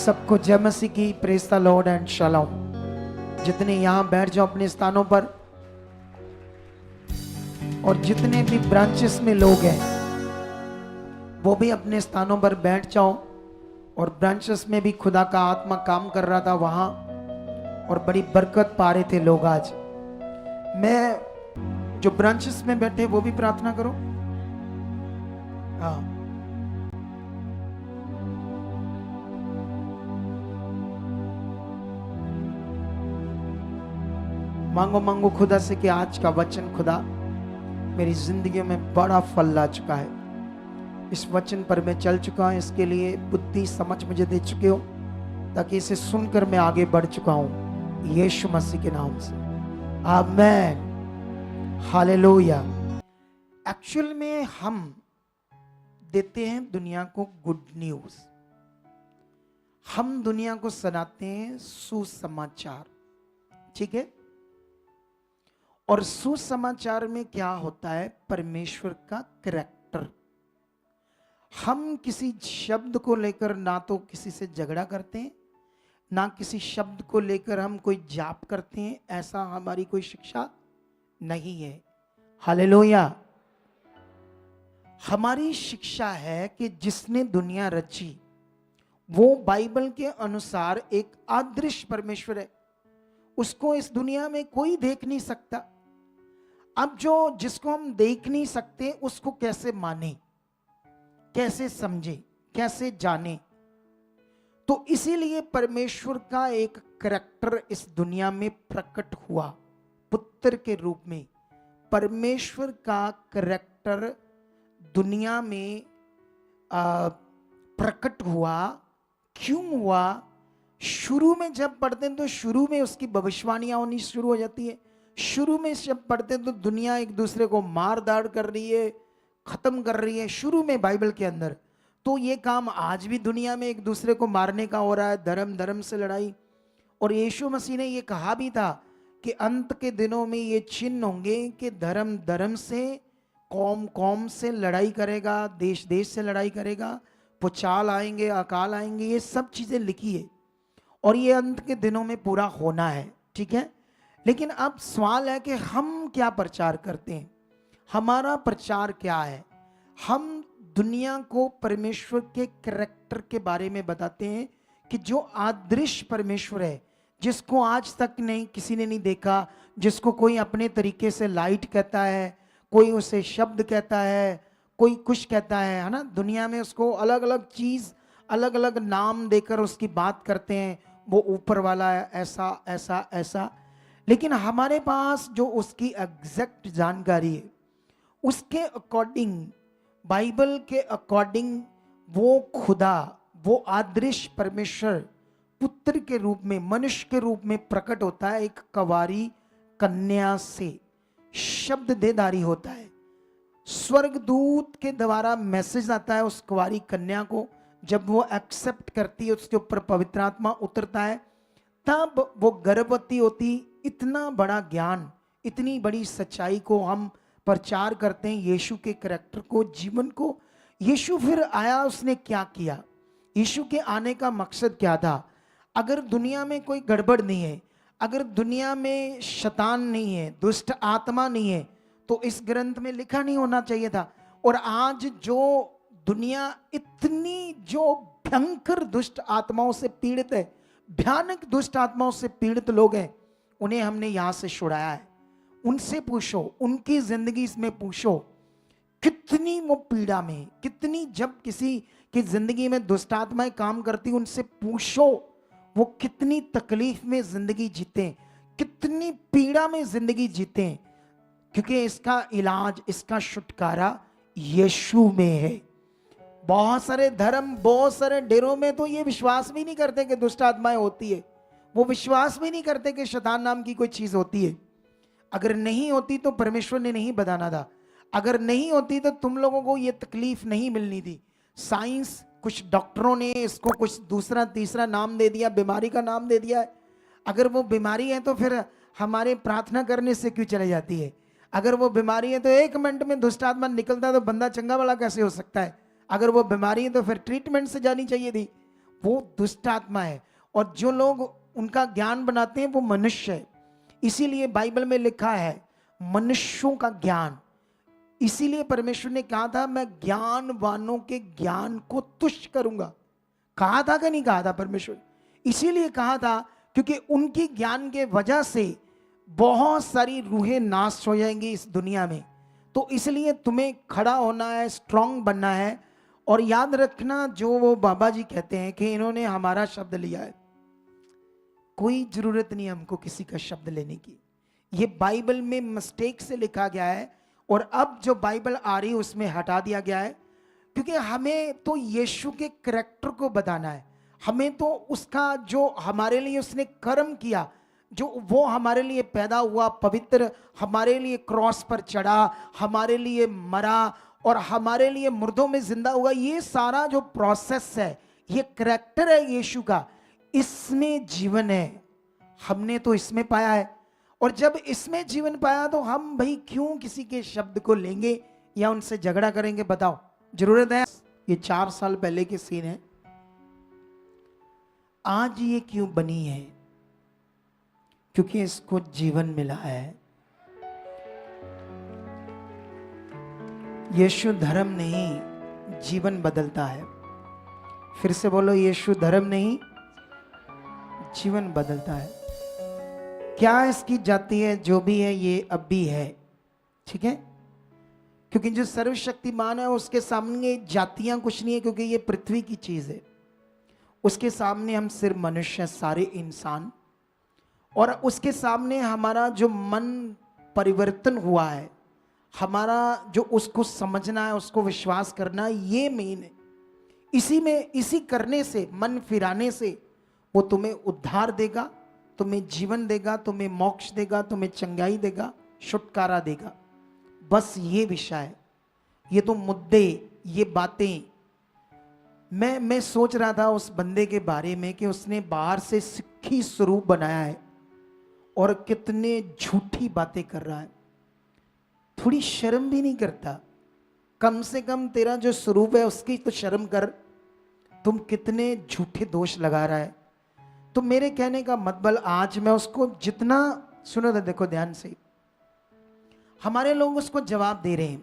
सबको जय मसीह की, praise the Lord and shalom. जितने यहाँ बैठ जाओ अपने स्थानों पर, और जितने भी ब्रांचेस में लोग हैं वो भी अपने स्थानों पर बैठ जाओ। और ब्रांचेस में भी खुदा का आत्मा काम कर रहा था वहां, और बड़ी बरकत पा रहे थे लोग आज। मैं जो ब्रांचेस में बैठे वो भी प्रार्थना करो। हाँ, मांगो मांगो खुदा से कि आज का वचन खुदा मेरी जिंदगी में बड़ा फल ला चुका है। इस वचन पर मैं चल चुका हूं, इसके लिए बुद्धि समझ मुझे दे चुके हो, ताकि इसे सुनकर मैं आगे बढ़ चुका हूं यीशु मसीह के नाम से। आमेन, हालेलुया। एक्चुअल में हम देते हैं दुनिया को गुड न्यूज, हम दुनिया को सुनाते हैं सुसमाचार, ठीक है। और सुसमाचार में क्या होता है? परमेश्वर का कैरेक्टर। हम किसी शब्द को लेकर ना तो किसी से झगड़ा करते हैं, ना किसी शब्द को लेकर हम कोई जाप करते हैं, ऐसा हमारी कोई शिक्षा नहीं है। हालेलुया। हमारी शिक्षा है कि जिसने दुनिया रची वो बाइबल के अनुसार एक अदृश्य परमेश्वर है, उसको इस दुनिया में कोई देख नहीं सकता। अब जो जिसको हम देख नहीं सकते उसको कैसे माने, कैसे समझे, कैसे जाने? तो इसीलिए परमेश्वर का एक करैक्टर इस दुनिया में प्रकट हुआ पुत्र के रूप में। परमेश्वर का करैक्टर दुनिया में प्रकट हुआ। क्यों हुआ? शुरू में जब पढ़ते हैं तो शुरू में उसकी भविष्यवाणियां होनी शुरू हो जाती है। शुरू में जब पढ़ते हैं तो दुनिया एक दूसरे को मार दाड़ कर रही है, खत्म कर रही है शुरू में बाइबल के अंदर। तो ये काम आज भी दुनिया में एक दूसरे को मारने का हो रहा है, धर्म धर्म से लड़ाई। और यीशु मसीह ने ये कहा भी था कि अंत के दिनों में ये चिन्ह होंगे कि धर्म धर्म से, कौम कौम से लड़ाई करेगा, देश देश से लड़ाई करेगा, भूचाल आएंगे, अकाल आएंगे, ये सब चीजें लिखी है और ये अंत के दिनों में पूरा होना है, ठीक है। लेकिन अब सवाल है कि हम क्या प्रचार करते हैं, हमारा प्रचार क्या है? हम दुनिया को परमेश्वर के कैरेक्टर के बारे में बताते हैं कि जो अदृश्य परमेश्वर है, जिसको आज तक नहीं किसी ने नहीं देखा, जिसको कोई अपने तरीके से लाइट कहता है, कोई उसे शब्द कहता है, कोई कुछ कहता है ना। दुनिया में उसको अलग अलग चीज, अलग अलग नाम देकर उसकी बात करते हैं, वो ऊपर वाला है, ऐसा ऐसा ऐसा। लेकिन हमारे पास जो उसकी एग्जैक्ट जानकारी है, उसके अकॉर्डिंग, बाइबल के अकॉर्डिंग, वो खुदा, वो अदृश्य परमेश्वर पुत्र के रूप में, मनुष्य के रूप में प्रकट होता है। एक कंवारी कन्या से शब्द देदारी होता है। स्वर्गदूत के द्वारा मैसेज आता है उस कुंवारी कन्या को। जब वो एक्सेप्ट करती है, उसके ऊपर पवित्र आत्मा उतरता है, तब वो गर्भवती होती। इतना बड़ा ज्ञान, इतनी बड़ी सच्चाई को हम प्रचार करते हैं, यीशु के करैक्टर को, जीवन को। यीशु फिर आया, उसने क्या किया? यीशु के आने का मकसद क्या था? अगर दुनिया में कोई गड़बड़ नहीं है, अगर दुनिया में शैतान नहीं है, दुष्ट आत्मा नहीं है, तो इस ग्रंथ में लिखा नहीं होना चाहिए था। और आज जो दुनिया इतनी जो भयंकर दुष्ट आत्माओं से पीड़ित है, भयानक दुष्ट आत्माओं से पीड़ित लोग हैं, उन्हें हमने यहां से छुड़ाया है। उनसे पूछो, उनकी जिंदगी में पूछो, कितनी वो पीड़ा में, कितनी, जब किसी की जिंदगी में दुष्ट आत्माएं काम करती, उनसे पूछो वो कितनी तकलीफ में जिंदगी जीते, कितनी पीड़ा में जिंदगी जीते। क्योंकि इसका इलाज, इसका छुटकारा यीशु में है। बहुत सारे धर्म, बहुत सारे डेरों में तो ये विश्वास भी नहीं करते कि दुष्ट आत्माएं होती है, वो विश्वास भी नहीं करते कि शैतान नाम की कोई चीज होती है। अगर नहीं होती तो परमेश्वर ने नहीं बताना था, अगर नहीं होती तो तुम लोगों को ये तकलीफ नहीं मिलनी थी। साइंस, कुछ डॉक्टरों ने इसको कुछ दूसरा तीसरा नाम दे दिया, बीमारी का नाम दे दिया है। अगर वो बीमारी है तो फिर हमारे प्रार्थना करने से क्यों चले जाती है? अगर वो बीमारी है तो 1 मिनट में दुष्ट आत्मा निकलता है, तो बंदा चंगा वाला कैसे हो सकता है? अगर वो बीमारी है तो फिर ट्रीटमेंट से जानी चाहिए थी। वो दुष्ट आत्मा है, और जो लोग उनका ज्ञान बनाते हैं वो मनुष्य है। इसीलिए बाइबल में लिखा है मनुष्यों का ज्ञान। इसीलिए परमेश्वर ने कहा था मैं ज्ञानवानों के ज्ञान को तुच्छ करूंगा। कहा था कि नहीं कहा था परमेश्वर? इसीलिए कहा था क्योंकि उनकी ज्ञान के वजह से बहुत सारी रूहें नाश हो जाएंगी इस दुनिया में। तो इसलिए तुम्हें खड़ा होना है, स्ट्रांग बनना है। और याद रखना, जो वो बाबा जी कहते हैं कि इन्होंने हमारा शब्द लिया है, कोई जरूरत नहीं हमको किसी का शब्द लेने की। ये बाइबल में मिस्टेक से लिखा गया है, और अब जो बाइबल आ रही है उसमें हटा दिया गया है, क्योंकि हमें तो यीशु के करैक्टर को बताना है। हमें तो उसका जो हमारे लिए उसने कर्म किया, जो वो हमारे लिए पैदा हुआ, पवित्र, हमारे लिए क्रॉस पर चढ़ा, हमारे लिए मरा और हमारे लिए मुर्दों में जिंदा हुआ, ये सारा जो प्रोसेस है, ये करैक्टर है यीशु का, इसमें जीवन है। हमने तो इसमें पाया है, और जब इसमें जीवन पाया तो हम भाई क्यों किसी के शब्द को लेंगे या उनसे झगड़ा करेंगे? बताओ, जरूरत है? ये 4 साल पहले के सीन है। आज ये क्यों बनी है? क्योंकि इसको जीवन मिला है। यीशु धर्म नहीं, जीवन बदलता है। फिर से बोलो, यीशु धर्म नहीं, जीवन बदलता है। क्या इसकी जाति है? जो भी है ये अब भी है, ठीक है? क्योंकि जो सर्वशक्तिमान है उसके सामने जातियां कुछ नहीं है, क्योंकि ये पृथ्वी की चीज है। उसके सामने हम सिर्फ मनुष्य, सारे इंसान, और उसके सामने हमारा जो मन परिवर्तन हुआ है, हमारा जो उसको समझना है, उसको विश्वास करना है, ये मेन है। इसी में, इसी करने से, मन फिराने से वो तुम्हें उद्धार देगा, तुम्हें जीवन देगा, तुम्हें मोक्ष देगा, तुम्हें चंगाई देगा, छुटकारा देगा। बस ये विषय है, ये तो मुद्दे, ये बातें। मैं सोच रहा था उस बंदे के बारे में कि उसने बाहर से सिक्खी स्वरूप बनाया है और कितने झूठी बातें कर रहा है। थोड़ी शर्म भी नहीं करता? कम से कम तेरा जो स्वरूप है उसकी तो शर्म कर। तुम कितने झूठे दोष लगा रहा है। तो मेरे कहने का मतलब, आज मैं उसको जितना, सुनो तो देखो ध्यान से, हमारे लोग उसको जवाब दे रहे हैं,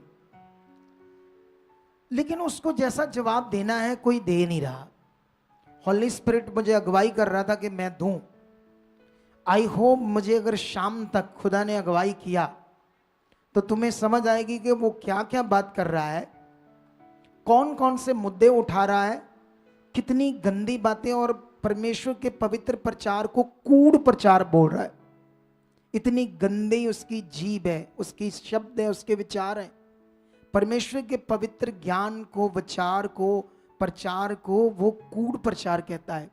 लेकिन उसको जैसा जवाब देना है कोई दे नहीं रहा। होली स्पिरिट मुझे अगुवाई कर रहा था कि मैं दूं। आई होप मुझे अगर शाम तक खुदा ने अगुवाई किया तो तुम्हें समझ आएगी कि वो क्या क्या बात कर रहा है, कौन कौन से मुद्दे उठा रहा है, कितनी गंदी बातें, और परमेश्वर के पवित्र प्रचार को कूड़ प्रचार बोल रहा है। इतनी गंदी उसकी जीभ है, उसकी शब्द है, उसके विचार हैं। परमेश्वर के पवित्र ज्ञान को, विचार को, प्रचार को वो कूड़ प्रचार कहता है।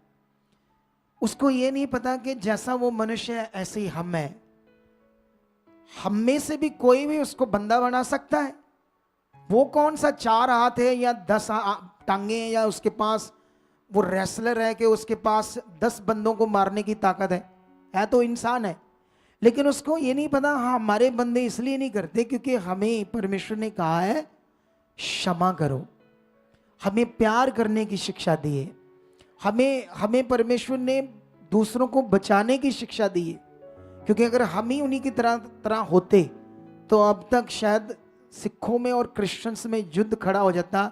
उसको ये नहीं पता कि जैसा वो मनुष्य है ऐसे ही हम हैं। हम में से भी कोई भी उसको बंदा बना सकता है। वो कौन सा 4 हाथ है या 10 टांगे हैं, या उसके पास वो रेसलर है कि उसके पास 10 बंदों को मारने की ताकत है तो इंसान है। लेकिन उसको ये नहीं पता, हमारे बंदे इसलिए नहीं करते क्योंकि हमें परमेश्वर ने कहा है क्षमा करो, हमें प्यार करने की शिक्षा दी है, हमें परमेश्वर ने दूसरों को बचाने की शिक्षा दी है। क्योंकि अगर हम ही उन्हीं की तरह होते तो अब तक शायद सिखों में और क्रिश्चियंस में युद्ध खड़ा हो जाता,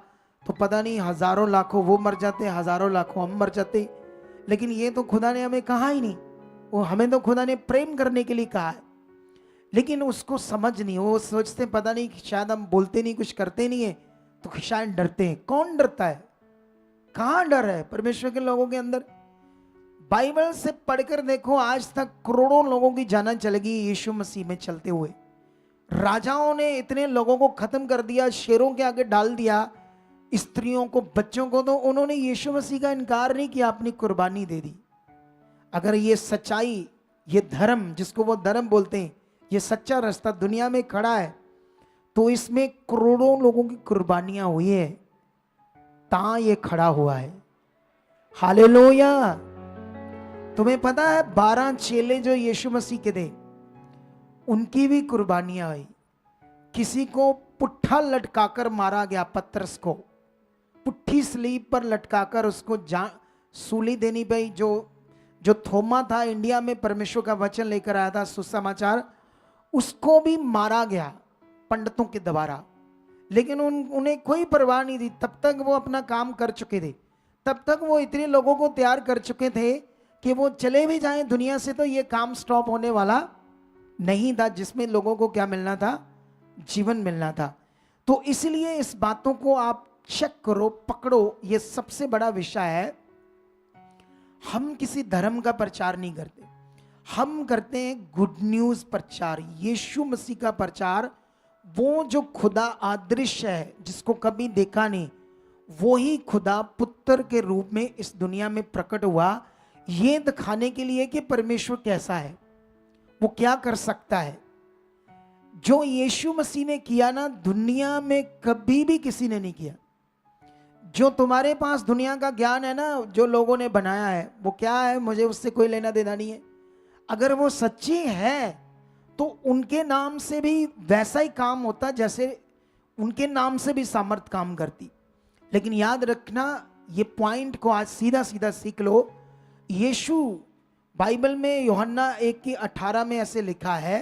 तो पता नहीं हजारों लाखों वो मर जाते, हजारों लाखों हम मर जाते। लेकिन ये तो खुदा ने हमें कहा ही नहीं। वो हमें तो खुदा ने प्रेम करने के लिए कहा है, लेकिन उसको समझ नहीं। वो सोचते पता नहीं शायद हम बोलते नहीं, कुछ करते नहीं है, तो शायद डरते हैं। कौन डरता है? कहाँ डर है परमेश्वर के लोगों के अंदर? बाइबल से पढ़कर देखो, आज तक करोड़ों लोगों की जान चलेगी यीशु मसीह में चलते हुए। राजाओं ने इतने लोगों को खत्म कर दिया, शेरों के आगे डाल दिया, स्त्रियों को, बच्चों को, तो उन्होंने यीशु मसीह का इनकार नहीं किया, अपनी कुर्बानी दे दी। अगर ये सच्चाई, ये धर्म जिसको वो धर्म बोलते हैं, ये सच्चा रास्ता दुनिया में खड़ा है, तो इसमें करोड़ों लोगों की कुर्बानियां हुई है, ता ये खड़ा हुआ है। हालेलुया। तुम्हें पता है 12 चेले जो यीशु मसीह के थे, उनकी भी कुर्बानियां हुई। किसी को पुट्ठा लटकाकर मारा गया, पतरस को पुट्ठी स्लीब पर लटकाकर उसको सूली देनी पई। जो थोमा था, इंडिया में परमेश्वर का वचन लेकर आया था, सुसमाचार, उसको भी मारा गया पंडितों के द्वारा। लेकिन उन्हें कोई परवाह नहीं थी। तब तक वो अपना काम कर चुके थे, तब तक वो इतने लोगों को तैयार कर चुके थे कि वो चले भी जाएं दुनिया से तो ये काम स्टॉप होने वाला नहीं था, जिसमें लोगों को क्या मिलना था? जीवन मिलना था। तो इसलिए इस बातों को आप चेक करो, पकड़ो। ये सबसे बड़ा विषय है। हम किसी धर्म का प्रचार नहीं करते, हम करते हैं गुड न्यूज प्रचार, यीशु मसीह का प्रचार। वो जो खुदा अदृश्य है, जिसको कभी देखा नहीं, वो ही खुदा पुत्र के रूप में इस दुनिया में प्रकट हुआ, ये दिखाने के लिए कि परमेश्वर कैसा है, वो क्या कर सकता है। जो यीशु मसीह ने किया ना, दुनिया में कभी भी किसी ने नहीं किया। जो तुम्हारे पास दुनिया का ज्ञान है ना, जो लोगों ने बनाया है, वो क्या है, मुझे उससे कोई लेना देना नहीं है। अगर वो सच्ची है तो उनके नाम से भी वैसा ही काम होता जैसे उनके नाम से भी सामर्थ काम करती। लेकिन याद रखना, ये पॉइंट को आज सीधा सीधा सीख लो। यीशु, बाइबल में यूहन्ना 1:18 में ऐसे लिखा है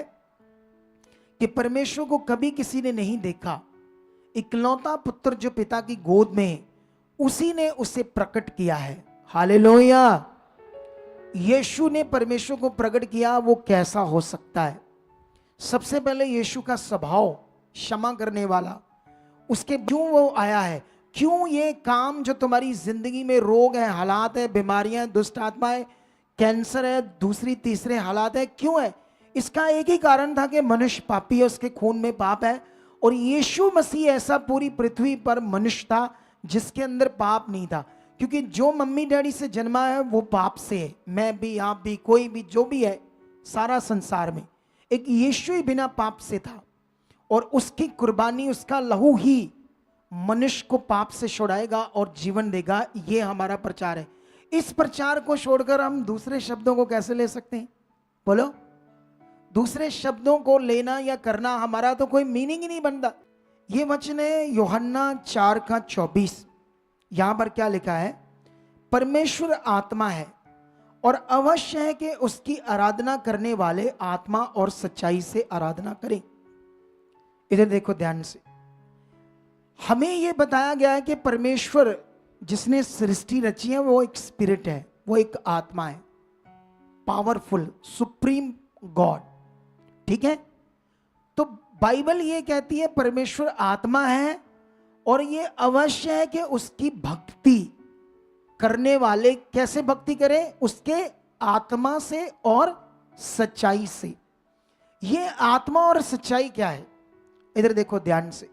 कि परमेश्वर को कभी किसी ने नहीं देखा, इकलौता पुत्र जो पिता की गोद में है, उसी ने उसे प्रकट किया है। हालेलुया। यीशु ने परमेश्वर को प्रकट किया। वो कैसा हो सकता है? सबसे पहले यीशु का स्वभाव, क्षमा करने वाला, उसके क्यों वो आया है, क्यों ये काम जो तुम्हारी जिंदगी में रोग है, हालात है, बीमारियां, दुष्ट आत्माएं, कैंसर है, दूसरी तीसरे हालात है, क्यों है? इसका एक ही कारण था कि मनुष्य पापी है, उसके खून में पाप है। और यीशु मसीह ऐसा पूरी पृथ्वी पर मनुष्य था जिसके अंदर पाप नहीं था। क्योंकि जो मम्मी डैडी से जन्मा है वो पाप से है। मैं भी, आप भी, कोई भी, जो भी है सारा संसार में, एक यीशु ही बिना पाप से था। और उसकी कुर्बानी, उसका लहू ही मनुष्य को पाप से छुड़ाएगा और जीवन देगा। ये हमारा प्रचार है। इस प्रचार को छोड़कर हम दूसरे शब्दों को कैसे ले सकते हैं? बोलो। दूसरे शब्दों को लेना या करना हमारा तो कोई मीनिंग ही नहीं बनता। ये वचन है यूहन्ना 4:24। यहां पर क्या लिखा है? परमेश्वर आत्मा है और अवश्य है कि उसकी आराधना करने वाले आत्मा और सच्चाई से आराधना करें। इधर देखो ध्यान से। हमें यह बताया गया है कि परमेश्वर जिसने सृष्टि रची है वो एक स्पिरिट है, वो एक आत्मा है, पावरफुल सुप्रीम गॉड। ठीक है? तो बाइबल ये कहती है परमेश्वर आत्मा है और ये अवश्य है कि उसकी भक्ति करने वाले कैसे भक्ति करें? उसके आत्मा से और सच्चाई से। ये आत्मा और सच्चाई क्या है? इधर देखो ध्यान से।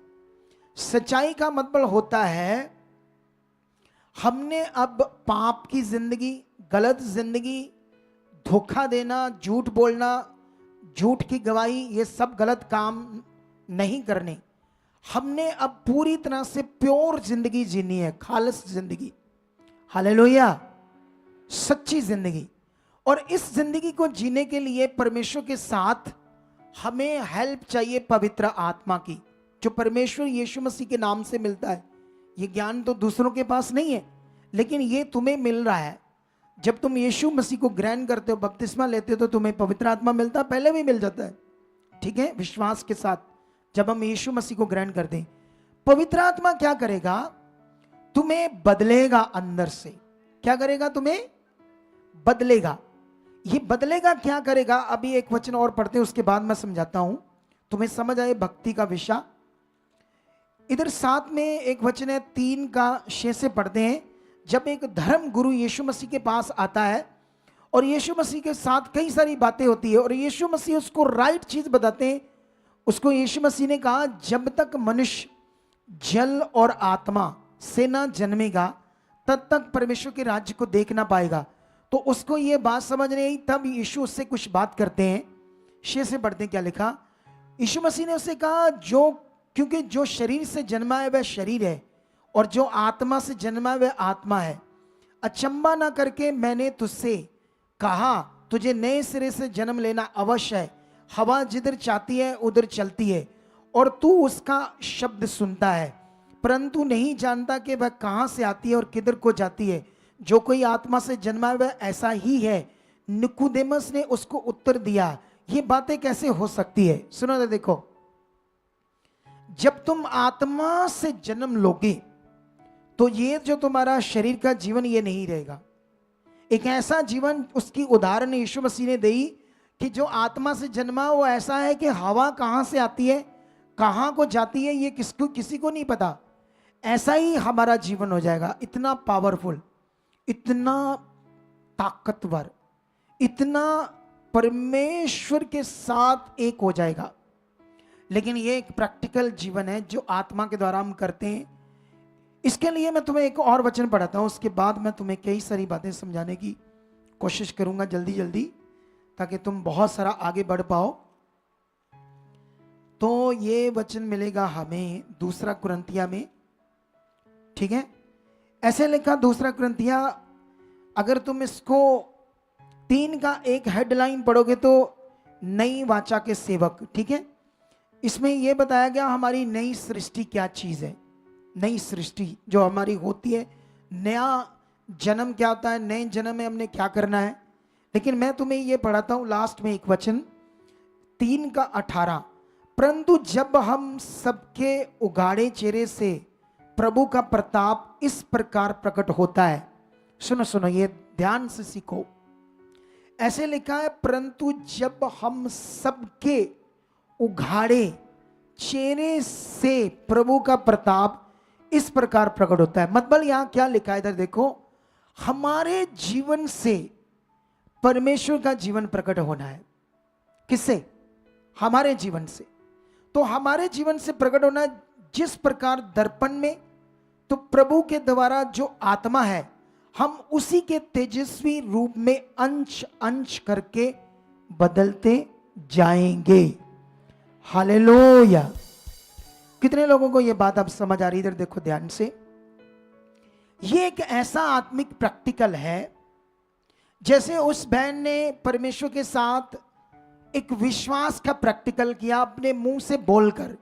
सच्चाई का मतलब होता है हमने अब पाप की जिंदगी, गलत जिंदगी, धोखा देना, झूठ बोलना, झूठ की गवाही, ये सब गलत काम नहीं करने। हमने अब पूरी तरह से प्योर जिंदगी जीनी है, खालिस जिंदगी। हालेलुया। सच्ची जिंदगी। और इस जिंदगी को जीने के लिए परमेश्वर के साथ हमें हेल्प चाहिए पवित्र आत्मा की, जो परमेश्वर यीशु मसीह के नाम से मिलता है। ये ज्ञान तो दूसरों के पास नहीं है, लेकिन ये तुम्हें मिल रहा है। जब तुम यीशु मसीह को ग्रहण करते हो, बपतिस्मा लेते हो, तो तुम्हें पवित्र आत्मा मिलता है, पहले भी मिल जाता है। ठीक है? विश्वास के साथ जब हम यीशु मसीह को ग्रहण करते हैं, पवित्र आत्मा क्या करेगा? तुम्हें बदलेगा अंदर से। क्या करेगा? तुम्हें बदलेगा। ये बदलेगा क्या करेगा? अभी एक वचन और पढ़ते हैं, उसके बाद मैं समझाता हूं, तुम्हें समझ आए भक्ति का विषय। इधर साथ में एक वचन है 3:6 से पढ़ते हैं। जब एक धर्म गुरु यीशु मसीह के पास आता है और यीशु मसीह के साथ कई सारी बातें होती है और यीशु मसीह उसको राइट चीज बताते हैं। उसको यीशु मसीह ने कहा, जब तक मनुष्य जल और आत्मा से ना जन्मेगा तब तक परमेश्वर के राज्य को देख ना पाएगा। तो उसको ये बात समझ नहीं आई। तब यीशु उससे कुछ बात करते हैं। 6 से पढ़ते हैं, क्या लिखा? यीशु मसीह ने उससे कहा, क्योंकि जो शरीर से जन्मा है वह शरीर है और जो आत्मा से जन्मा है वह आत्मा है। अचंबा ना करके मैंने तुझसे कहा, तुझे नए सिरे से जन्म लेना अवश्य है। हवा जिधर चाहती है उधर चलती है और तू उसका शब्द सुनता है, परंतु नहीं जानता कि वह कहां से आती है और किधर को जाती है। जो कोई आत्मा से जन्मा है वह ऐसा ही है। निकुदेमस ने उसको उत्तर दिया, ये बातें कैसे हो सकती है? सुनो तो देखो, जब तुम आत्मा से जन्म लोगे तो ये जो तुम्हारा शरीर का जीवन ये नहीं रहेगा। एक ऐसा जीवन, उसकी उदाहरण यीशु मसीह ने दी कि जो आत्मा से जन्मा वो ऐसा है कि हवा कहां से आती है, कहां को जाती है, ये किसी को नहीं पता। ऐसा ही हमारा जीवन हो जाएगा, इतना पावरफुल, इतना ताकतवर, इतना परमेश्वर के साथ एक हो जाएगा। लेकिन ये एक प्रैक्टिकल जीवन है जो आत्मा के द्वारा हम करते हैं। इसके लिए मैं तुम्हें एक और वचन पढ़ाता हूं, उसके बाद मैं तुम्हें कई सारी बातें समझाने की कोशिश करूंगा जल्दी जल्दी, ताकि तुम बहुत सारा आगे बढ़ पाओ। तो ये वचन मिलेगा हमें दूसरा कुरिन्थिया में, ठीक है? ऐसे लिखा दूसरा कुरिन्थिया, अगर तुम इसको 3 का एक हेडलाइन पढ़ोगे तो नई वाचा के सेवक, ठीक है? इसमें यह बताया गया हमारी नई सृष्टि क्या चीज है। नई सृष्टि जो हमारी होती है, नया जन्म क्या होता है, नए जन्म में हमने क्या करना है। लेकिन मैं तुम्हें यह पढ़ाता हूं लास्ट में एक वचन 3 का 18, परंतु जब हम सबके उगाड़े चेहरे से प्रभु का प्रताप इस प्रकार प्रकट होता है। सुनो सुनो, ये ध्यान से सीखो। ऐसे लिखा है, परंतु जब हम सबके उघाड़े चेहरे से प्रभु का प्रताप इस प्रकार प्रकट होता है। मतलब यहां क्या लिखा है, इधर देखो, हमारे जीवन से परमेश्वर का जीवन प्रकट होना है। किससे? हमारे जीवन से। तो हमारे जीवन से प्रकट होना है जिस प्रकार दर्पण में, तो प्रभु के द्वारा जो आत्मा है, हम उसी के तेजस्वी रूप में अंश अंश करके बदलते जाएंगे। हालेलुया। कितने लोगों को यह बात अब समझ आ रही? इधर देखो ध्यान से, यह एक ऐसा आत्मिक प्रैक्टिकल है जैसे उस बहन ने परमेश्वर के साथ एक विश्वास का प्रैक्टिकल किया अपने मुंह से बोलकर।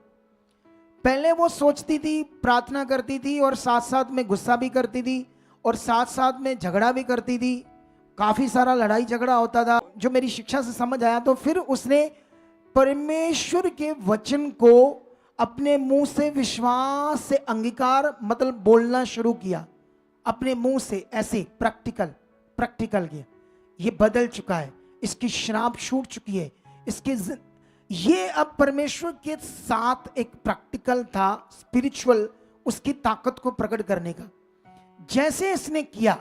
पहले वो सोचती थी, प्रार्थना करती थी और साथ साथ में गुस्सा भी करती थी और साथ साथ में झगड़ा भी करती थी। काफी सारा लड़ाई झगड़ा होता था। जो मेरी शिक्षा से समझ आया, तो फिर उसने परमेश्वर के वचन को अपने मुंह से विश्वास से अंगीकार, मतलब बोलना शुरू किया अपने मुंह से, ऐसे प्रैक्टिकल किया। ये बदल चुका है, इसकी श्राप छूट चुकी है, ये अब परमेश्वर के साथ एक प्रैक्टिकल था, स्पिरिचुअल, उसकी ताकत को प्रकट करने का। जैसे इसने किया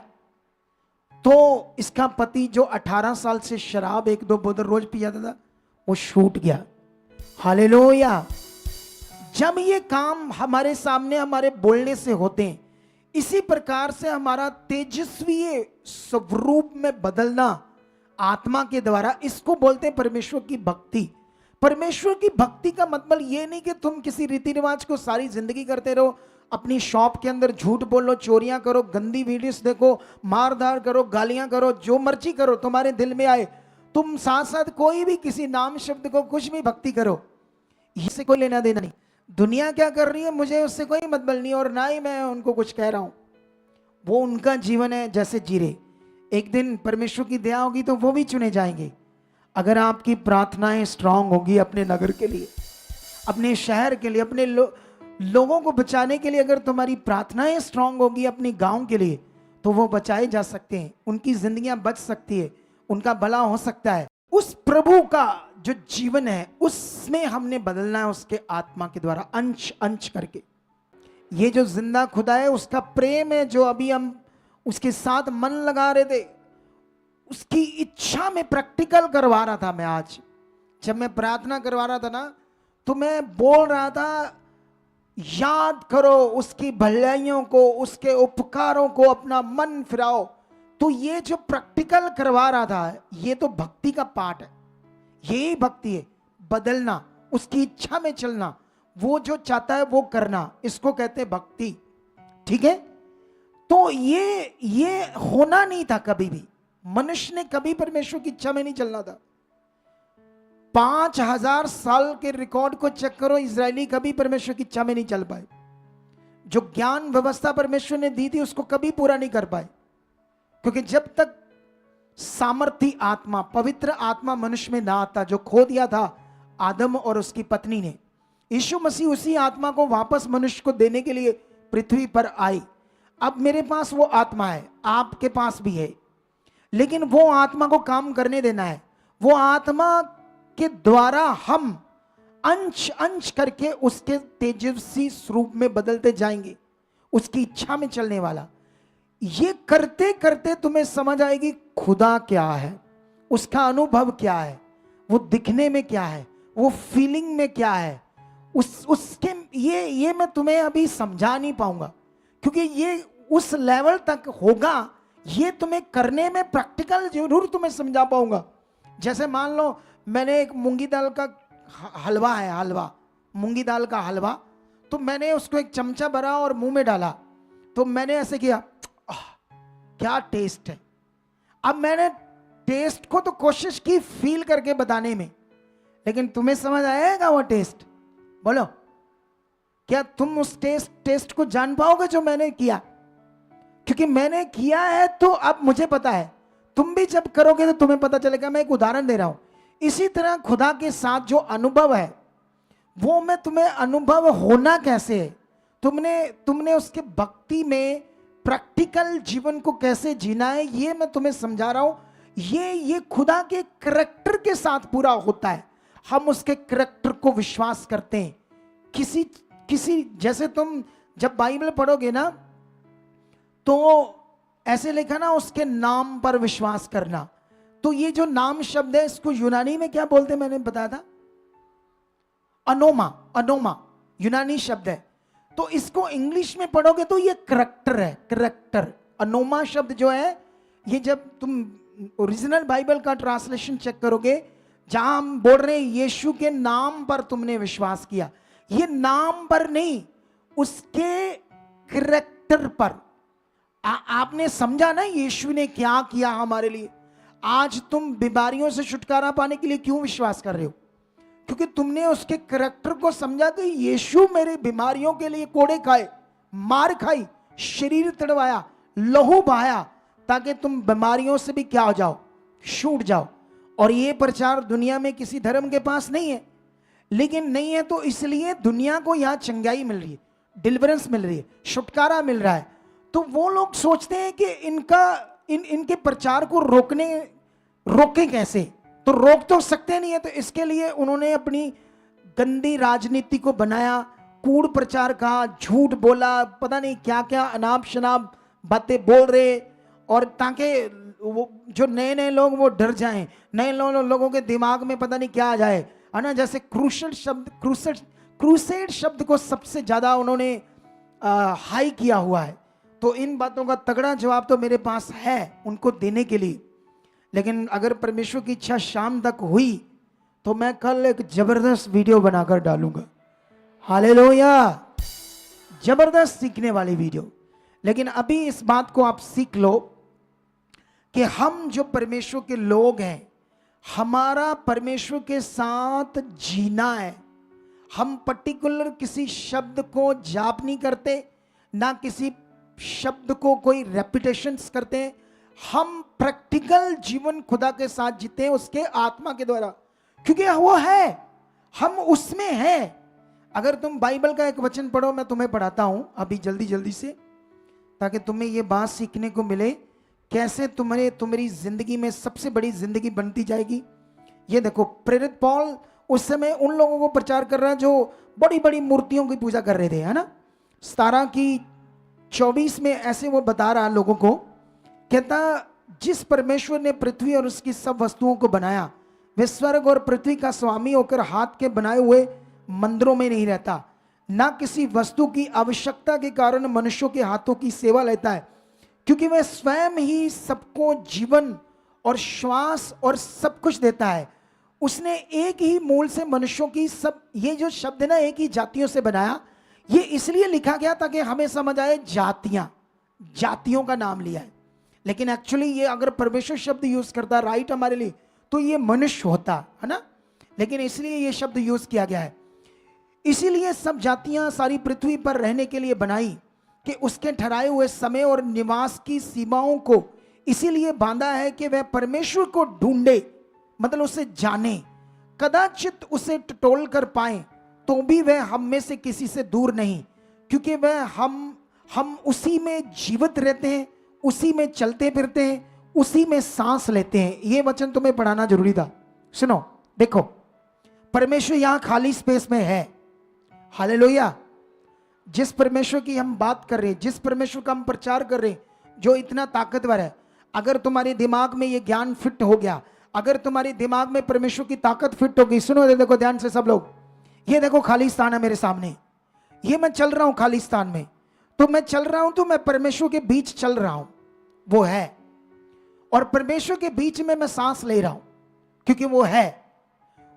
तो इसका पति जो 18 साल से शराब 1-2 बोतल रोज पी जाता था, वो छूट गया। हालेलुया। जब ये काम हमारे सामने हमारे बोलने से होते हैं, इसी प्रकार से हमारा तेजस्वी स्वरूप में बदलना आत्मा के द्वारा, इसको बोलते हैं परमेश्वर की भक्ति। परमेश्वर की भक्ति का मतलब ये नहीं कि तुम किसी रीति रिवाज को सारी जिंदगी करते रहो, अपनी शॉप के अंदर झूठ बोलो, चोरियां करो, गंदी वीडियोस देखो, मारधार करो, गालियां करो, जो मर्जी करो तुम्हारे दिल में आए। तुम साथ साथ कोई भी किसी नाम शब्द को कुछ भी भक्ति करो, इससे कोई लेना देना नहीं। दुनिया क्या कर रही है मुझे उससे कोई मतलब नहीं, और ना ही मैं उनको कुछ कह रहा हूं। वो उनका जीवन है, जैसे जी रहे। एक दिन परमेश्वर की दया होगी तो वो भी चुने जाएंगे। अगर आपकी प्रार्थनाएं स्ट्रांग होगी अपने नगर के लिए, अपने शहर के लिए, अपने लोगों को बचाने के लिए, अगर तुम्हारी प्रार्थनाएं स्ट्रांग होगी अपने गांव के लिए, तो वो बचाए जा सकते हैं, उनकी जिंदगियां बच सकती है, उनका भला हो सकता है। उस प्रभु का जो जीवन है उसमें हमने बदलना है, उसके आत्मा के द्वारा अंश अंश करके। ये जो जिंदा खुदा है उसका प्रेम है, जो अभी हम उसके साथ मन लगा रहे थे, उसकी इच्छा में प्रैक्टिकल करवा रहा था। मैं आज जब मैं प्रार्थना करवा रहा था ना, तो मैं बोल रहा था, याद करो उसकी भलाइयों को, उसके उपकारों को, अपना मन फिराओ। तो ये जो प्रैक्टिकल करवा रहा था, ये तो भक्ति का पार्ट है। यही भक्ति है, बदलना, उसकी इच्छा में चलना, वो जो चाहता है वो करना, इसको कहते हैं भक्ति। ठीक है? तो ये होना नहीं था कभी भी। मनुष्य ने कभी परमेश्वर की इच्छा में नहीं चलना था। 5000 साल के रिकॉर्ड को चेक करो, इजरायली कभी परमेश्वर की इच्छा में नहीं चल पाए। जो ज्ञान व्यवस्था परमेश्वर ने दी थी उसको कभी पूरा नहीं कर पाए। क्योंकि जब तक सामर्थी आत्मा, पवित्र आत्मा मनुष्य में ना आता, जो खो दिया था आदम और उसकी पत्नी ने, यीशु मसीह उसी आत्मा को वापस मनुष्य को देने के लिए पृथ्वी पर आई। अब मेरे पास वो आत्मा है, आपके पास भी है, लेकिन वो आत्मा को काम करने देना है। वो आत्मा के द्वारा हम अंश अंश करके उसके तेजस्वी स्वरूप में बदलते जाएंगे, उसकी इच्छा में चलने वाला। ये करते करते तुम्हें समझ आएगी खुदा क्या है, उसका अनुभव क्या है, वो दिखने में क्या है, वो फीलिंग में क्या है, उसके ये मैं तुम्हें अभी समझा नहीं पाऊंगा, क्योंकि ये उस लेवल तक होगा। ये तुम्हें करने में प्रैक्टिकल जरूर तुम्हें समझा पाऊंगा। जैसे मान लो मैंने एक मूंगी दाल का हलवा है, हलवा, मूंगी दाल का हलवा, तो मैंने उसको एक चमचा भरा और मुंह में डाला, तो मैंने ऐसे किया, क्या टेस्ट है। अब मैंने टेस्ट को तो कोशिश की फील करके बताने में, लेकिन तुम्हें समझ आएगा वो टेस्ट? बोलो, क्या तुम उस टेस्ट को जान पाओगे जो मैंने किया? क्योंकि मैंने किया है तो अब मुझे पता है, तुम भी जब करोगे तो तुम्हें पता चलेगा। मैं एक उदाहरण दे रहा हूं। इसी तरह खुदा के साथ जो अनुभव है, वो मैं तुम्हें अनुभव होना कैसे है, तुमने उसके भक्ति में प्रैक्टिकल जीवन को कैसे जीना है, ये मैं तुम्हें समझा रहा हूं। ये खुदा के करैक्टर के साथ पूरा होता है। हम उसके करैक्टर को विश्वास करते हैं। किसी जैसे तुम जब बाइबल पढ़ोगे ना, तो ऐसे लिखा ना, उसके नाम पर विश्वास करना। तो ये जो नाम शब्द है, इसको यूनानी में क्या बोलते हैं, मैंने बताया था, अनोमा। अनोमा यूनानी शब्द है। तो इसको इंग्लिश में पढ़ोगे तो ये करैक्टर है, करैक्टर। अनोमा शब्द जो है, ये जब तुम ओरिजिनल बाइबल का ट्रांसलेशन चेक करोगे, जहां हम बोल रहे हैं यीशु के नाम पर तुमने विश्वास किया, ये नाम पर नहीं, उसके करैक्टर पर। आपने समझा ना यीशु ने क्या किया हमारे लिए। आज तुम बीमारियों से छुटकारा पाने के लिए क्यों विश्वास कर रहे हो? क्योंकि तुमने उसके करैक्टर को समझा कि यीशु मेरे बीमारियों के लिए कोड़े खाए, मार खाई, शरीर तड़वाया, लहू बहाया, ताकि तुम बीमारियों से भी क्या हो जाओ, छूट जाओ। और ये प्रचार दुनिया में किसी धर्म के पास नहीं है, लेकिन नहीं है तो इसलिए दुनिया को यहां चंगाई मिल रही है, डिलीवरेंस मिल रही है, छुटकारा मिल रहा है। तो वो लोग सोचते हैं कि इनके प्रचार को रोकें कैसे? तो रोक तो सकते नहीं है, तो इसके लिए उन्होंने अपनी गंदी राजनीति को बनाया, कूड़ प्रचार कहा, झूठ बोला, पता नहीं क्या क्या अनाप शनाप बातें बोल रहे, और ताकि वो जो नए नए लोग वो डर जाएं, नए लोगों के दिमाग में पता नहीं क्या आ जाए, है ना। जैसे क्रूसेड शब्द को सबसे ज्यादा उन्होंने हाई किया हुआ है। तो इन बातों का तगड़ा जवाब तो मेरे पास है उनको देने के लिए, लेकिन अगर परमेश्वर की इच्छा शाम तक हुई तो मैं कल एक जबरदस्त वीडियो बनाकर डालूंगा। हालेलुया, जबरदस्त सीखने वाली वीडियो। लेकिन अभी इस बात को आप सीख लो कि हम जो परमेश्वर के लोग हैं, हमारा परमेश्वर के साथ जीना है। हम पर्टिकुलर किसी शब्द को जाप नहीं करते, ना किसी शब्द को कोई रेपिटेशंस करते हैं। हम प्रैक्टिकल जीवन खुदा के साथ जीते हैं उसके आत्मा के द्वारा, क्योंकि वो है, हम उसमें हैं। अगर तुम बाइबल का एक वचन पढ़ो, मैं तुम्हें पढ़ाता हूं अभी जल्दी से, ताकि तुम्हें ये बात सीखने को मिले कैसे तुम्हारी जिंदगी में सबसे बड़ी जिंदगी बनती जाएगी। ये देखो, प्रेरित पौल उस समय उन लोगों को प्रचार कर रहा है जो बड़ी बड़ी मूर्तियों की पूजा कर रहे थे, है ना। 17 की 24 में ऐसे वो बता रहा लोगों को, कहता जिस परमेश्वर ने पृथ्वी और उसकी सब वस्तुओं को बनाया, वे स्वर्ग और पृथ्वी का स्वामी होकर हाथ के बनाए हुए मंदिरों में नहीं रहता, ना किसी वस्तु की आवश्यकता के कारण मनुष्यों के हाथों की सेवा लेता है, क्योंकि वह स्वयं ही सबको जीवन और श्वास और सब कुछ देता है। उसने एक ही मूल से मनुष्यों की सब, ये जो शब्द है ना, एक ही जातियों से बनाया, ये इसलिए लिखा गया ताकि हमें समझ आए जातियों का नाम लिया है। लेकिन एक्चुअली ये अगर परमेश्वर शब्द यूज करता राइट हमारे लिए, तो ये मनुष्य होता, है ना। लेकिन इसलिए ये शब्द यूज किया गया है। इसीलिए सब जातियां सारी पृथ्वी पर रहने के लिए बनाई कि उसके ठहराए हुए समय और निवास की सीमाओं को इसीलिए बांधा है कि वह परमेश्वर को ढूंढे, मतलब उसे जाने, कदाचित उसे टटोल कर पाए, तो भी वह हम में से किसी से दूर नहीं, क्योंकि वह हम उसी में जीवित रहते हैं, उसी में चलते फिरते हैं, उसी में सांस लेते हैं। ये वचन तुम्हें पढ़ाना जरूरी था। सुनो, देखो, परमेश्वर यहां खाली स्पेस में है। हालेलुया। जिस परमेश्वर की हम बात कर रहे हैं, जिस परमेश्वर का हम प्रचार कर रहे हैं, जो इतना ताकतवर है, अगर तुम्हारे दिमाग में ये ज्ञान फिट हो गया, अगर तुम्हारे दिमाग में परमेश्वर की ताकत फिट हो गई, सुनो देखो ध्यान से सब लोग, ये देखो खाली स्थान है मेरे सामने, ये मैं चल रहा हूं खाली स्थान में, तो मैं चल रहा हूं तो मैं परमेश्वर के बीच चल रहा हूं, वो है, और परमेश्वर के बीच में मैं सांस ले रहा हूं क्योंकि वो है,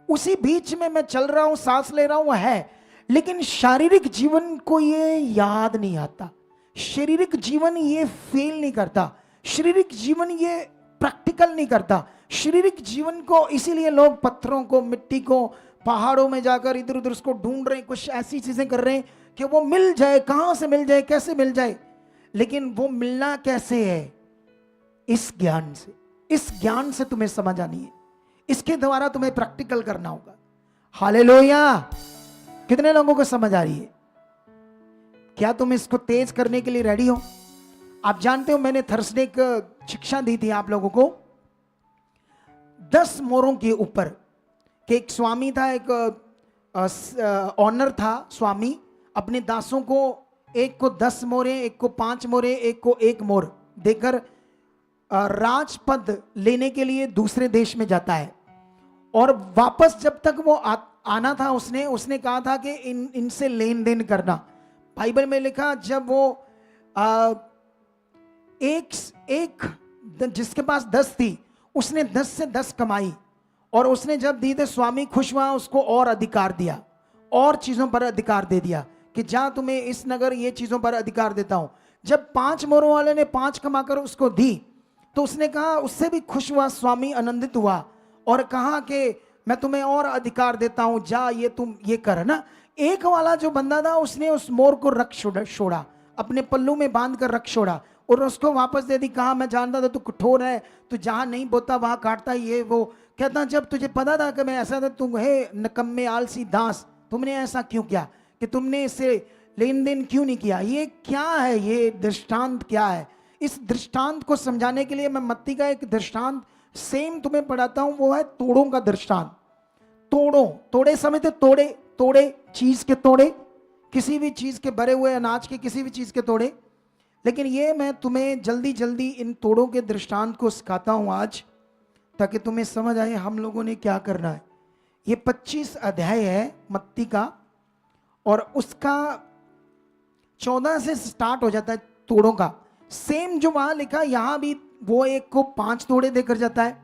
उसी बीच में मैं चल रहा हूं, सांस ले रहा हूं, वो है। लेकिन शारीरिक जीवन को ये याद नहीं आता, शारीरिक जीवन ये फील नहीं करता, शारीरिक जीवन ये प्रैक्टिकल नहीं करता, शारीरिक जीवन को इसीलिए लोग पत्थरों को, मिट्टी को, पहाड़ों में जाकर इधर उधर उसको ढूंढ रहे हैं, कुछ ऐसी चीजें कर रहे हैं कि वो मिल जाए, कहां से मिल जाए, कैसे मिल जाए। लेकिन वो मिलना कैसे है? इस ज्ञान से, इस ज्ञान से तुम्हें समझ आनी है, इसके द्वारा तुम्हें प्रैक्टिकल करना होगा। हालेलुया। कितने लोगों को समझ आ रही है? क्या तुम इसको तेज करने के लिए रेडी हो? आप जानते हो मैंने थर्सडे एक शिक्षा दी थी आप लोगों को 10 मोरों के ऊपर, कि एक स्वामी था, एक ऑनर था स्वामी, अपने दासों को, एक को 10 मोरे, एक को 5 मोरे, एक को 1 मोर देकर राजपद लेने के लिए दूसरे देश में जाता है। और वापस जब तक वो आना था, उसने कहा था कि इनसे लेन देन करना। बाइबल में लिखा, जब वो एक जिसके पास 10 थी, उसने 10 से 10 कमाई, और उसने जब दी तो स्वामी खुश हुआ, उसको और अधिकार दिया, और चीजों पर अधिकार दे दिया कि जा तुम्हें इस नगर ये चीजों पर अधिकार देता हूं। जब 5 मोरों वाले ने 5 कमाकर उसको दी, तो उसने कहा, उससे भी खुश हुआ स्वामी, आनंदित हुआ, और कहा कि मैं तुम्हें और अधिकार देता हूं, जा ये तुम ये कर ना। एक वाला जो बंदा था, उसने उस मोर को रख छोड़ा, अपने पल्लू में बांध कर रख छोड़ा, और उसको वापस दे दी। कहा, मैं जानता था तू कठोर है, तू जहां नहीं बोता वहां काटता, ये वो। कहता, जब तुझे पता था कि मैं ऐसा था, तुम हे नकम्मे आलसी दास, तुमने ऐसा क्यों किया, कि तुमने इससे लेन देन क्यों नहीं किया? ये क्या है? ये दृष्टांत क्या है? इस दृष्टांत को समझाने के लिए मैं मत्ती का एक दृष्टांत सेम तुम्हें पढ़ाता हूं, वो है तोड़ों का दृष्टांत। तोड़े समझते? तोड़े चीज के तोड़े, किसी भी चीज के भरे हुए अनाज के, किसी भी चीज के तोड़े। लेकिन ये मैं तुम्हें जल्दी जल्दी इन तोड़ों के दृष्टांत को सिखाता हूं आज, ताकि तुम्हें समझ आए हम लोगों ने क्या करना है। ये 25 अध्याय है मत्ती का, और उसका 14 से स्टार्ट हो जाता है तोड़ों का। सेम जो वहां लिखा, यहां भी वो एक को 5 तोड़े देकर जाता है,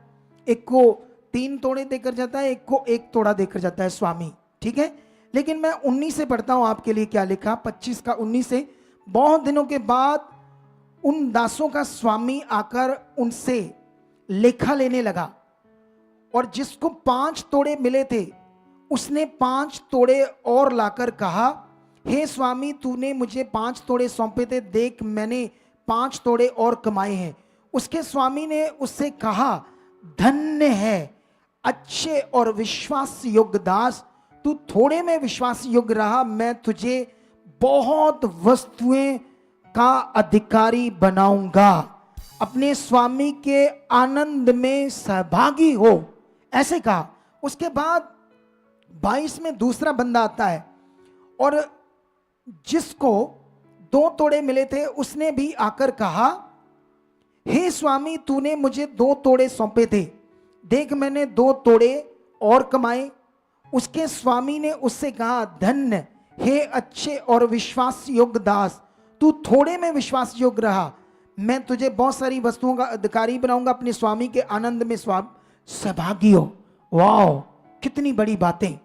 एक को 3 तोड़े देकर जाता है, एक को 1 तोड़ा देकर जाता है स्वामी, ठीक है। लेकिन मैं 19 से पढ़ता हूं आपके लिए क्या लिखा, 25 का 19 से। बहुत दिनों के बाद उन दासों का स्वामी आकर उनसे लेखा लेने लगा, और जिसको 5 तोड़े मिले थे, उसने 5 तोड़े और लाकर कहा, हे स्वामी, तूने मुझे 5 तोड़े सौंपे थे, देख मैंने 5 तोड़े और कमाए हैं। उसके स्वामी ने उससे कहा, धन्य है अच्छे और विश्वास योग्य दास, तू थोड़े में विश्वास योग्य रहा, मैं तुझे बहुत वस्तुएं का अधिकारी बनाऊंगा, अपने स्वामी के आनंद में सहभागी हो, ऐसे कहा। उसके बाद 22 में दूसरा बंदा आता है, और जिसको 2 तोड़े मिले थे, उसने भी आकर कहा, हे स्वामी, तूने मुझे 2 तोड़े सौंपे थे, देख मैंने 2 तोड़े और कमाए। उसके स्वामी ने उससे कहा, धन्य हे अच्छे और विश्वास योग्य दास, तू थोड़े में विश्वास योग्य रहा, मैं तुझे बहुत सारी वस्तुओं का अधिकारी बनाऊंगा, अपने स्वामी के आनंद में सहभागी हो। वाह, कितनी बड़ी बातें।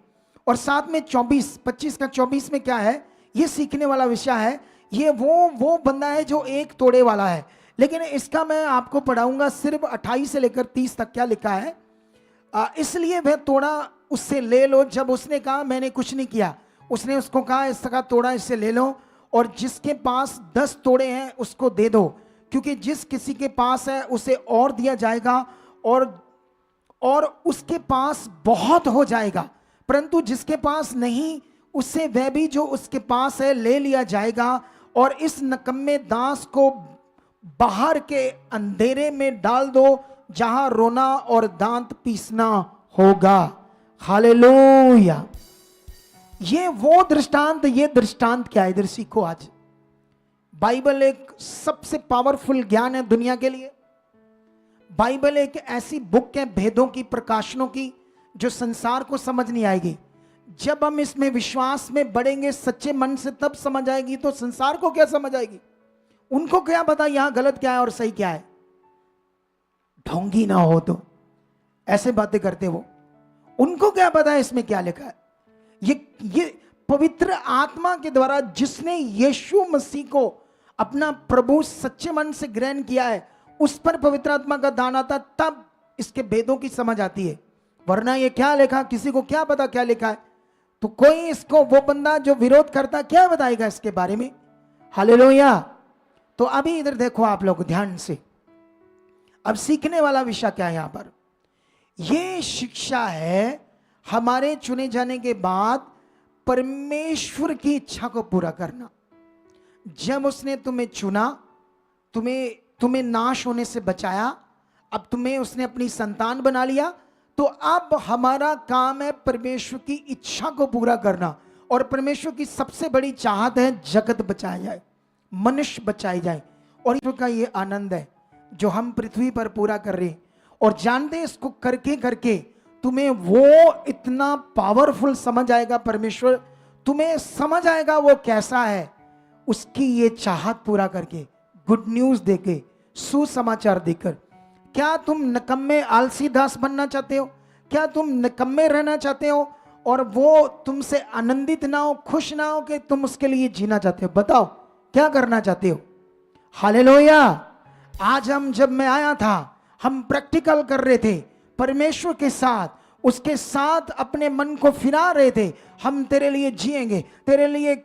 और साथ में 25 का 24 में क्या है, ये सीखने वाला विषय है। ये वो बंदा है जो 1 तोड़े वाला है, लेकिन इसका मैं आपको पढ़ाऊंगा सिर्फ 28 से लेकर 30 तक क्या लिखा है। इसलिए वह तोड़ा उससे ले लो। जब उसने कहा मैंने कुछ नहीं किया, उसने उसको कहा, इसका तोड़ा इससे ले लो, और जिसके पास 10 तोड़े हैं उसको दे दो, क्योंकि जिस किसी के पास है उसे और दिया जाएगा और उसके पास बहुत हो जाएगा, परंतु जिसके पास नहीं उससे वह भी जो उसके पास है ले लिया जाएगा। और इस नकम्मे दास को बाहर के अंधेरे में डाल दो जहां रोना और दांत पीसना होगा। हालेलुया। ये वो दृष्टांत, ये दृष्टांत क्या है, इधर सीखो। आज बाइबल एक सबसे पावरफुल ज्ञान है दुनिया के लिए। बाइबल एक ऐसी बुक है भेदों की, प्रकाशनों की, जो संसार को समझ नहीं आएगी। जब हम इसमें विश्वास में बढ़ेंगे सच्चे मन से, तब समझ आएगी। तो संसार को क्या समझ आएगी? उनको क्या पता यहां गलत क्या है और सही क्या है? ढोंगी ना हो तो ऐसे बातें करते वो, उनको क्या पता है इसमें क्या लिखा है। ये पवित्र आत्मा के द्वारा जिसने यीशु मसीह को अपना प्रभु सच्चे मन से ग्रहण किया है, उस पर पवित्र आत्मा का दान आता, तब इसके भेदों की समझ आती है। वरना ये क्या लिखा, किसी को क्या पता क्या लिखा है? तो कोई इसको, वो बंदा जो विरोध करता, क्या बताएगा इसके बारे में? हालेलुया। तो अभी इधर देखो आप लोग ध्यान से। अब सीखने वाला विषय क्या है यहां पर? यह शिक्षा है हमारे चुने जाने के बाद परमेश्वर की इच्छा को पूरा करना। जब उसने तुम्हें चुना, तुम्हें नाश होने से बचाया, अब तुम्हें उसने अपनी संतान बना लिया, तो अब हमारा काम है परमेश्वर की इच्छा को पूरा करना। और परमेश्वर की सबसे बड़ी चाहत है जगत बचाया जाए, मनुष्य बचाए जाए। और ईश्वर का ये आनंद है जो हम पृथ्वी पर पूरा कर रहे हैं। और जानते हैं इसको करके करके तुम्हें वो इतना पावरफुल समझ आएगा, परमेश्वर तुम्हें समझ आएगा वो कैसा है, उसकी ये चाहत पूरा करके, गुड न्यूज देके, सुसमाचार देकर। क्या तुम निकम्मे आलसी दास बनना चाहते हो? क्या तुम निकम्मे रहना चाहते हो और वो तुमसे आनंदित ना हो, खुश ना हो, कि तुम उसके लिए जीना चाहते हो? बताओ क्या करना चाहते हो? हालेलुया। आज जब मैं आया था, हम प्रैक्टिकल कर रहे थे परमेश्वर के साथ, उसके साथ अपने मन को फिरा रहे थे। हम तेरे लिए जिएंगे, तेरे लिए।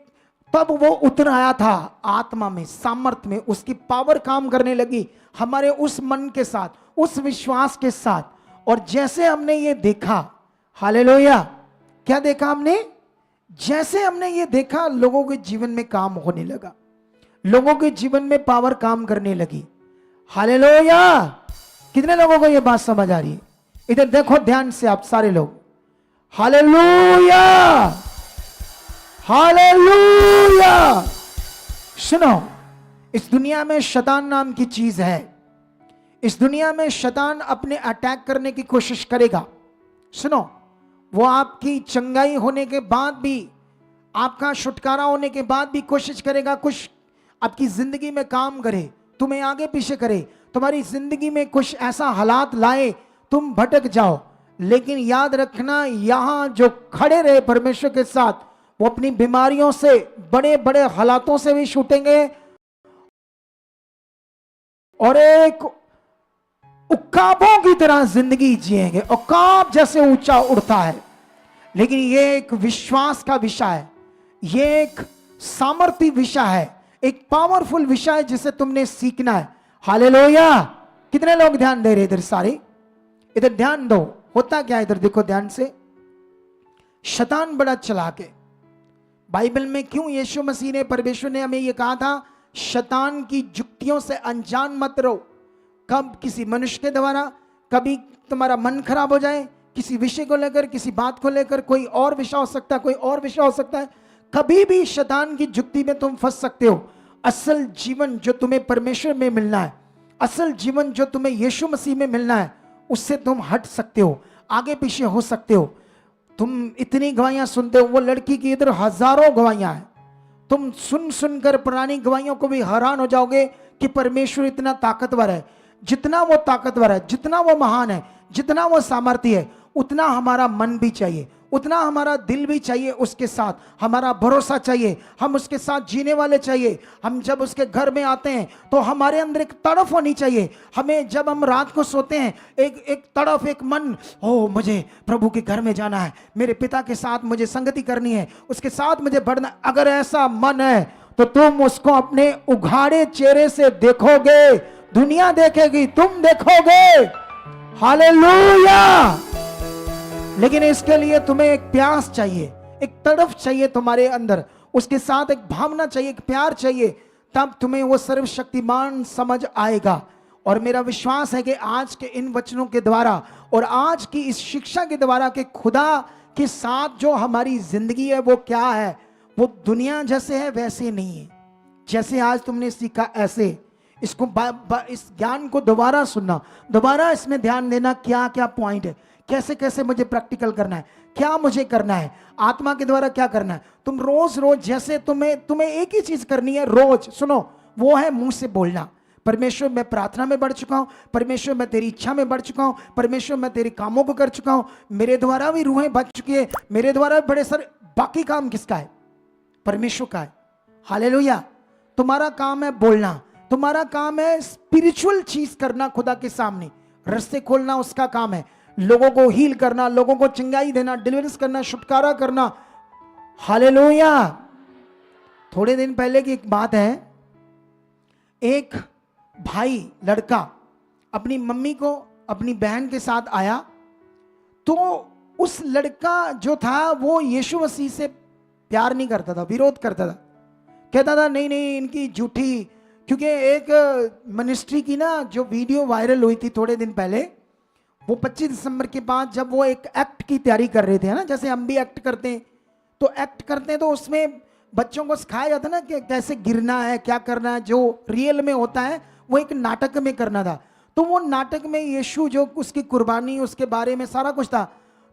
तब वो उतर आया था आत्मा में, सामर्थ्य में, उसकी पावर काम करने लगी हमारे उस मन के साथ, उस विश्वास के साथ। और जैसे हमने ये देखा, हालेलुया, क्या देखा हमने? जैसे हमने ये देखा, लोगों के जीवन में काम होने लगा, लोगों के जीवन में पावर काम करने लगी। हालेलुया। कितने लोगों को ये बात समझ आ रही है? इधर देखो ध्यान से आप सारे लोग। Hallelujah, hallelujah. सुनो, इस दुनिया में शैतान नाम की चीज है। इस दुनिया में शैतान अपने अटैक करने की कोशिश करेगा। सुनो, वो आपकी चंगाई होने के बाद भी, आपका छुटकारा होने के बाद भी कोशिश करेगा कुछ आपकी जिंदगी में काम करे, तुम्हें आगे पीछे करे, तुम्हारी जिंदगी में कुछ ऐसा हालात लाए तुम भटक जाओ। लेकिन याद रखना, यहां जो खड़े रहे परमेश्वर के साथ, वो अपनी बीमारियों से, बड़े बड़े हालातों से भी छूटेंगे और एक उक्काबों की तरह जिंदगी जिएंगे। उक्काब जैसे ऊंचा उड़ता है, लेकिन ये एक विश्वास का विषय है, ये एक सामर्थ्य विषय है, एक पावरफुल विषय है जिसे तुमने सीखना है। हालेलुया। कितने लोग ध्यान दे रहे? इधर सारे इधर ध्यान दो। होता क्या है इधर देखो ध्यान से। शैतान बड़ा चालाक है। बाइबल में क्यों यीशु मसीह ने, परमेश्वर ने हमें यह कहा था, शैतान की जुक्तियों से अनजान मत रहो। कब किसी मनुष्य के द्वारा, कभी तुम्हारा मन खराब हो जाए किसी विषय को लेकर, किसी बात को लेकर, कोई और विषय हो सकता है, कोई और विषय हो सकता है। कभी भी शैतान की जुक्ति में तुम फंस सकते हो। असल जीवन जो तुम्हें परमेश्वर में मिलना है, असल जीवन जो तुम्हें यीशु मसीह में मिलना है, उससे तुम हट सकते हो, आगे पीछे हो सकते हो। तुम इतनी गवाहियां सुनते हो, वो लड़की की इधर हजारों गवाहियां हैं। तुम सुन सुनकर पुरानी गवाहियों को भी हैरान हो जाओगे कि परमेश्वर इतना ताकतवर है। जितना वो ताकतवर है, जितना वो महान है, जितना वो सामर्थ्य है, उतना हमारा मन भी चाहिए, उतना हमारा दिल भी चाहिए, उसके साथ हमारा भरोसा चाहिए, हम उसके साथ जीने वाले चाहिए। हम जब उसके घर में आते हैं तो हमारे अंदर एक तड़फ होनी चाहिए। हमें जब हम रात को सोते हैं, एक तड़फ, एक मन, ओ मुझे प्रभु के घर में जाना है, मेरे पिता के साथ मुझे संगति करनी है, उसके साथ मुझे बढ़ना। अगर ऐसा मन है तो तुम उसको अपने उघाड़े चेहरे से देखोगे, दुनिया देखेगी, तुम देखोगे। हालेलुया। लेकिन इसके लिए तुम्हें एक प्यास चाहिए, एक तड़फ चाहिए तुम्हारे अंदर, उसके साथ एक भावना चाहिए, एक प्यार चाहिए, तब तुम्हें वो सर्वशक्तिमान समझ आएगा। और मेरा विश्वास है कि आज के इन वचनों के द्वारा और आज की इस शिक्षा के द्वारा कि खुदा के साथ जो हमारी जिंदगी है वो क्या है, वो दुनिया जैसे है वैसे नहीं है। जैसे आज तुमने सीखा ऐसे इसको इस ज्ञान को दोबारा सुनना, दोबारा इसमें ध्यान देना, क्या क्या पॉइंट है, कैसे कैसे मुझे प्रैक्टिकल करना है, क्या मुझे करना है, आत्मा के द्वारा क्या करना है। तुम रोज रोज जैसे तुम्हें एक ही चीज करनी है रोज, सुनो, वो है मुंह से बोलना, परमेश्वर मैं प्रार्थना में बढ़ चुका हूं, परमेश्वर मैं तेरी इच्छा में बढ़ चुका हूं, परमेश्वर मैं तेरे कामों को कर चुका हूं, मेरे द्वारा भी रूहें बच चुकी है, मेरे द्वारा भी बड़े सारे, बाकी काम किसका है? परमेश्वर का है। हालेलुया। तुम्हारा काम है बोलना, तुम्हारा काम है स्पिरिचुअल चीज करना, खुदा के सामने रास्ते खोलना उसका काम है, लोगों को हील करना, लोगों को चंगाई देना, डिलीवरेंस करना, छुटकारा करना। हालेलुया। थोड़े दिन पहले की एक बात है, एक भाई लड़का अपनी मम्मी को अपनी बहन के साथ आया, तो उस लड़का जो था वो यीशु मसीह से प्यार नहीं करता था, विरोध करता था, कहता था नहीं नहीं इनकी झूठी, क्योंकि एक मिनिस्ट्री की ना जो वीडियो वायरल हुई थी थोड़े दिन पहले, वो 25 दिसंबर के बाद जब वो एक एक्ट की तैयारी कर रहे थे ना, जैसे हम भी एक्ट करते हैं, तो एक्ट करते हैं तो उसमें बच्चों को सिखाया जाता है ना कि कैसे गिरना है, क्या करना है, जो रियल में होता है वो एक नाटक में करना था। तो वो नाटक में यीशु जो उसकी कुर्बानी, उसके बारे में सारा कुछ था,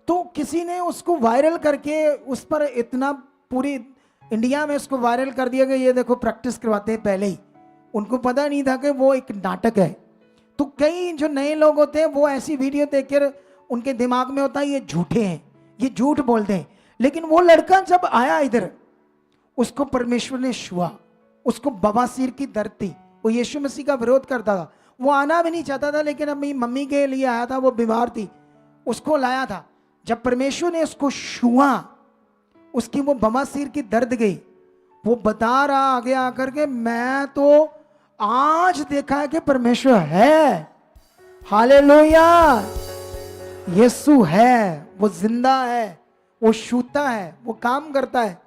तो किसी ने उसको वायरल करके उस पर इतना पूरी इंडिया में उसको वायरल कर दिया कि ये देखो प्रैक्टिस करवाते हैं पहले ही, उनको पता नहीं था कि वो एक नाटक है। तो कई जो नए लोग होते हैं वो ऐसी वीडियो देखकर उनके दिमाग में होता है ये झूठे हैं, ये झूठ बोलते हैं। लेकिन वो लड़का जब आया इधर, उसको परमेश्वर ने छुआ, उसको बवासीर की दर्द थी, वो यीशु मसीह का विरोध करता था, वो आना भी नहीं चाहता था, लेकिन अपनी मम्मी के लिए आया था, वो बीमार थी, उसको लाया था। जब परमेश्वर ने उसको छुआ, उसकी वो बवासीर की दर्द गई। वो बता रहा आगे आकर के, मैं तो आज देखा है कि परमेश्वर है। हालेलुया। यीशु है, वो जिंदा है, वो छूता है, वो काम करता है।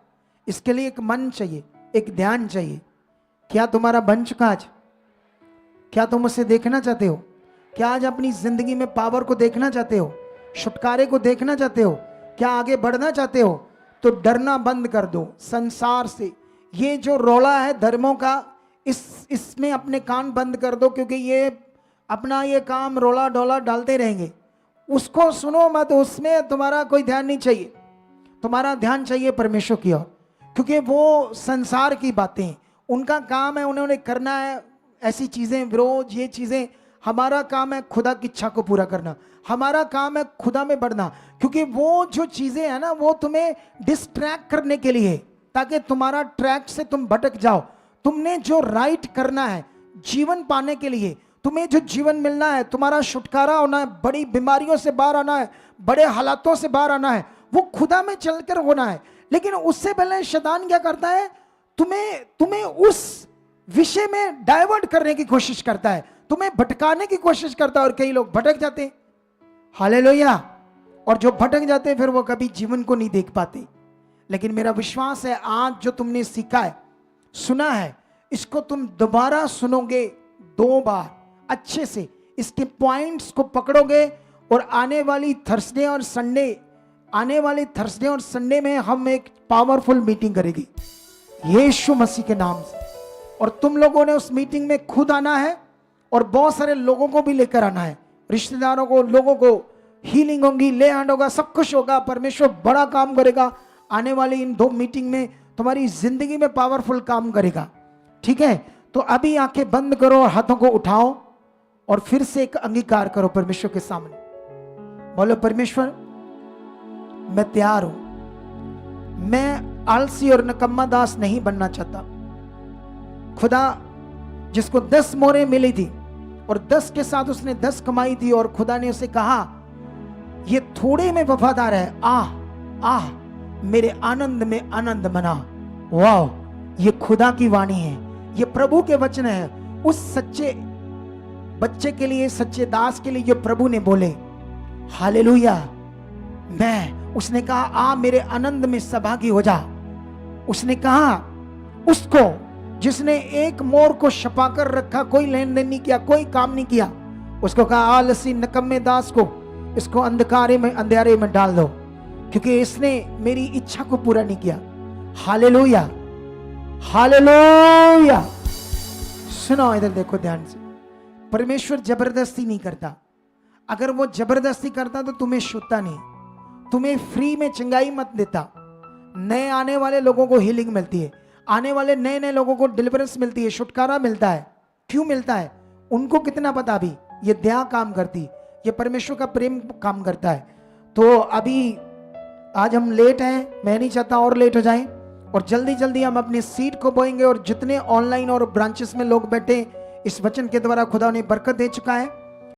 इसके लिए एक मन चाहिए, एक ध्यान चाहिए। क्या तुम्हारा बन चुका आज? क्या तुम उसे देखना चाहते हो? क्या आज अपनी जिंदगी में पावर को देखना चाहते हो, छुटकारे को देखना चाहते हो, क्या आगे बढ़ना चाहते हो? तो डरना बंद कर दो संसार से। ये जो रौला है धर्मों का, इसमें अपने कान बंद कर दो, क्योंकि ये अपना ये काम रोला डोला डालते रहेंगे। उसको सुनो मत, उसमें तुम्हारा कोई ध्यान नहीं चाहिए, तुम्हारा ध्यान चाहिए परमेश्वर की ओर, क्योंकि वो संसार की बातें उनका काम है, उन्होंने करना है ऐसी चीजें, विरोध, ये चीजें। हमारा काम है खुदा की इच्छा को पूरा करना, हमारा काम है खुदा में बढ़ना, क्योंकि वो जो चीजें है ना वो तुम्हें डिस्ट्रैक्ट करने के लिए, ताकि तुम्हारा ट्रैक से तुम भटक जाओ। तुमने जो राइट करना है जीवन पाने के लिए, तुम्हें जो जीवन मिलना है, तुम्हारा छुटकारा होना है, बड़ी बीमारियों से बाहर आना है, बड़े हालातों से बाहर आना है, वो खुदा में चलकर होना है। लेकिन उससे पहले शैतान क्या करता है? तुम्हें उस विषय में डाइवर्ट करने की कोशिश करता है, तुम्हें भटकाने की कोशिश करता है, और कई लोग भटक जाते हैं। हालेलुया। और जो भटक जाते हैं फिर वो कभी जीवन को नहीं देख पाते। लेकिन मेरा विश्वास है आज जो तुमने सीखा है, सुना है, इसको तुम दोबारा सुनोगे 2 बार अच्छे से, इसके पॉइंट्स को पकड़ोगे, और आने वाली थर्सडे और संडे में हम एक पावरफुल मीटिंग करेंगे यीशु मसीह के नाम से। और तुम लोगों ने उस मीटिंग में खुद आना है, और बहुत सारे लोगों को भी लेकर आना है, रिश्तेदारों को, लोगों को। हीलिंग होगी, ले हैंड होगा, सब कुछ होगा, परमेश्वर बड़ा काम करेगा। आने वाली इन 2 मीटिंग में तुम्हारी जिंदगी में पावरफुल काम करेगा। ठीक है, तो अभी आंखें बंद करो और हाथों को उठाओ, और फिर से एक अंगीकार करो परमेश्वर के सामने। बोलो, परमेश्वर मैं तैयार हूं, मैं आलसी और नकम्मा दास नहीं बनना चाहता। खुदा जिसको 10 मोहरें मिली थी और 10 के साथ उसने 10 कमाई थी, और खुदा ने उसे कहा ये थोड़े में वफादार है, आह आह मेरे आनंद में आनंद मना। वाह, ये खुदा की वाणी है, ये प्रभु के वचन है। उस सच्चे बच्चे के लिए, सच्चे दास के लिए जो प्रभु ने बोले, हालेलुया। उसने कहा आ मेरे आनंद में सहभागी हो जा। उसने कहा उसको जिसने एक मोर को छुपा कर रखा, कोई लेन देन नहीं किया, कोई काम नहीं किया, उसको कहा आलसी नकम्मे दास को, इसको अंधेरे में डाल दो, क्योंकि इसने मेरी इच्छा को पूरा नहीं किया। Hallelujah, hallelujah. सुनो, इधर देखो ध्यान से। परमेश्वर जबरदस्ती नहीं करता। अगर वो जबरदस्ती करता तो तुम्हें छूता नहीं, तुम्हें फ्री में चंगाई मत देता। नए आने वाले लोगों को हीलिंग मिलती है, आने वाले नए नए लोगों को डिलीवरेंस मिलती है, छुटकारा मिलता है। क्यों मिलता है? उनको कितना पता अभी ये दया काम करती, ये परमेश्वर का प्रेम काम करता है। तो अभी आज हम लेट हैं, मैं नहीं चाहता और लेट हो जाएं, और जल्दी जल्दी हम अपनी सीट को बोएंगे। और जितने ऑनलाइन और ब्रांचेस में लोग बैठे, इस वचन के द्वारा खुदा ने बरकत दे चुका है।